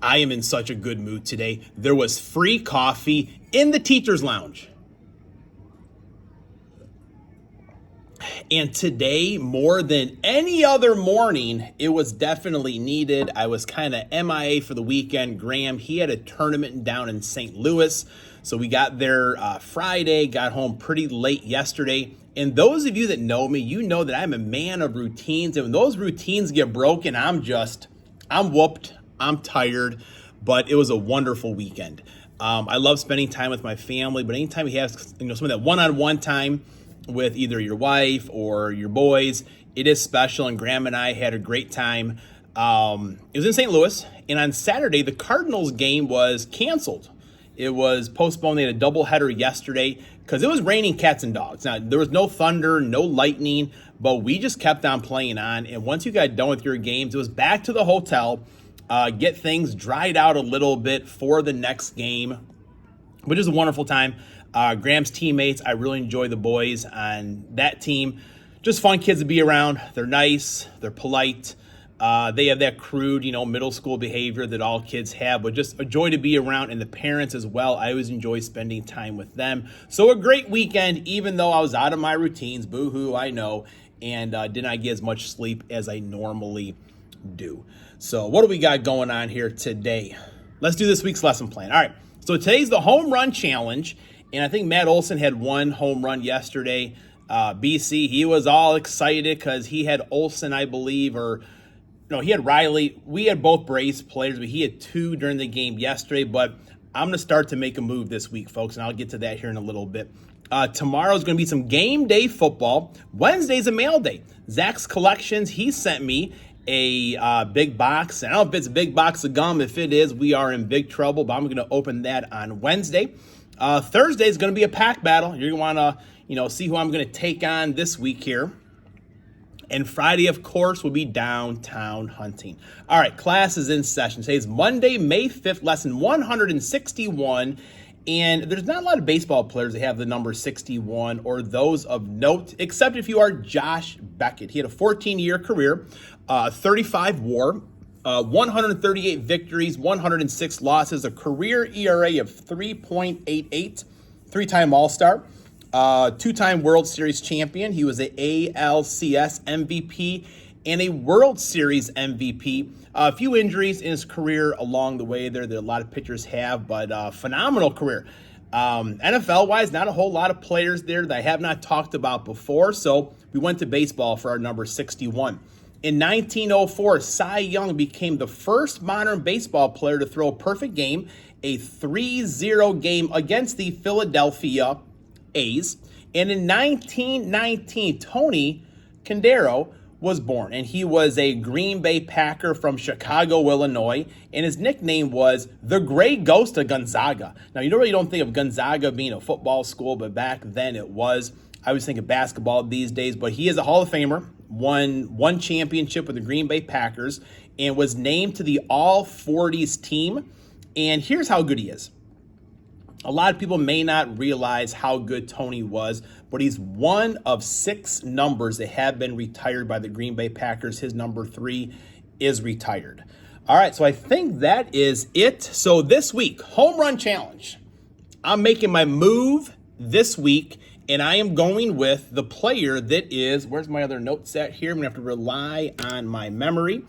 I am in such a good mood today. There was free coffee in the teacher's lounge. And today, more than any other morning, it was definitely needed. I was kind of MIA for the weekend. Graham, he had a tournament down in St. Louis. So we got there Friday, got home pretty late yesterday. And those of you that know me, you know that I'm a man of routines. And when those routines get broken, I'm whooped. I'm tired. But it was a wonderful weekend. I love spending time with my family. But anytime you have some of that one-on-one time with either your wife or your boys, it is special. And Graham and I had a great time. It was in St. Louis. And on Saturday, the Cardinals game was canceled. It was postponed. They had a doubleheader yesterday because it was raining cats and dogs. Now, there was no thunder, no lightning, but we just kept on playing on. And once you got done with your games, it was back to the hotel, get things dried out a little bit for the next game, which is a wonderful time. Graham's teammates, I really enjoy the boys on that team. Just fun kids to be around. They're nice. They're polite. They have that crude, middle school behavior that all kids have, but just a joy to be around, and the parents as well. I always enjoy spending time with them. So a great weekend, even though I was out of my routines, boo-hoo, I know, and did not get as much sleep as I normally do. So what do we got going on here today? Let's do this week's lesson plan. All right, so today's the home run challenge, and I think Matt Olson had one home run yesterday. BC, he was all excited because he had Olson, I believe, he had Riley. We had both Braves players, but he had two during the game yesterday. But I'm going to start to make a move this week, folks, and I'll get to that here in a little bit. Tomorrow's going to be some game day football. Wednesday's a mail day. Zach's Collections, he sent me a big box. I don't know if it's a big box of gum. If it is, we are in big trouble, but I'm going to open that on Wednesday. Thursday is going to be a pack battle. You're going to want to see who I'm going to take on this week here. And Friday, of course, will be downtown hunting. All right, class is in session. Today is Monday, May 5th, lesson 161. And there's not a lot of baseball players that have the number 61 or those of note, except if you are Josh Beckett. He had a 14-year career, 35 WAR, 138 victories, 106 losses, a career ERA of 3.88, three-time All-Star. Two-time World Series champion. He was a ALCS MVP and a World Series MVP. A few injuries in his career along the way there that a lot of pitchers have, but phenomenal career. NFL-wise, not a whole lot of players there that I have not talked about before, so we went to baseball for our number 61. In 1904, Cy Young became the first modern baseball player to throw a perfect game, a 3-0 game against the Philadelphia A's. And in 1919, Tony Candero was born, and he was a Green Bay Packer from Chicago, Illinois, and his nickname was the Gray Ghost of Gonzaga. Now, you really don't think of Gonzaga being a football school, but back then it was. I always think of basketball these days, but he is a Hall of Famer, won one championship with the Green Bay Packers, and was named to the All-40s team. And here's how good he is. A lot of people may not realize how good Tony was, but he's one of 6 numbers that have been retired by the Green Bay Packers. His number 3 is retired. All right, so I think that is it. So this week, home run challenge. I'm making my move this week, and I am going with the player that is, where's my other note set here? I'm going to have to rely on my memory.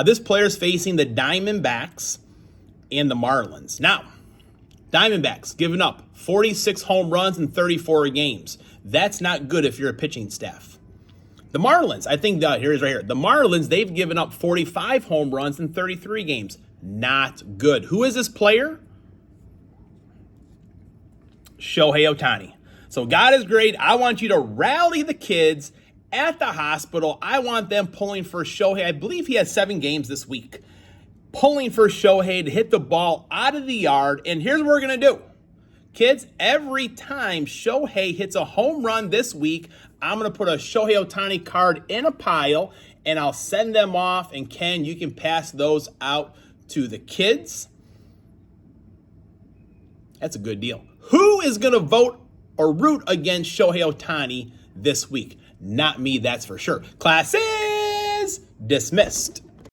This player is facing the Diamondbacks and the Marlins. Now, Diamondbacks giving up 46 home runs in 34 games. That's not good if you're a pitching staff. The Marlins, I think, here it is right here. The Marlins, they've given up 45 home runs in 33 games. Not good. Who is this player? Shohei Ohtani. So God is great. I want you to rally the kids at the hospital. I want them pulling for Shohei. I believe he has 7 games this week. Pulling for Shohei to hit the ball out of the yard. And here's what we're going to do. Kids, every time Shohei hits a home run this week, I'm going to put a Shohei Ohtani card in a pile, and I'll send them off. And Ken, you can pass those out to the kids. That's a good deal. Who is going to vote or root against Shohei Ohtani this week? Not me, that's for sure. Class is dismissed.